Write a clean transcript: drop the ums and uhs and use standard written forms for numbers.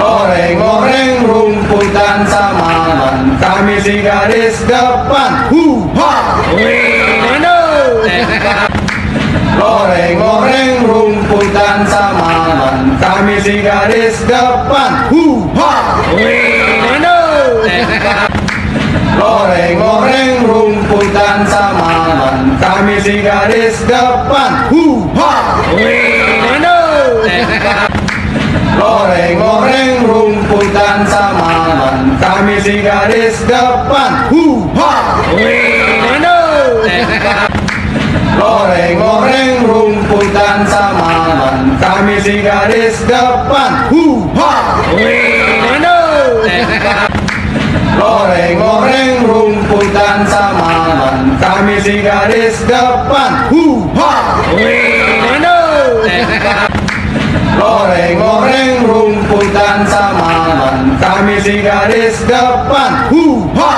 Goreng-goreng rumput dan samaran, kami si garis depan. Hu-ha! Goreng-goreng rumput dan samaran, kami si garis depan. Hu-ha! Goreng-goreng rumput dan samaran, kami si garis depan. Hu-ha! Goreng-goreng rumput dan samaran, kami si garis depan. Hu-ha! Goreng-goreng rumput dan samaran, kami si garis depan. Hu-ha! Goreng-goreng rumput dan samaran, kami si garis depan. Hu-ha! Goreng-goreng rumput dan samaran, kami si garis depan. Hu-ha!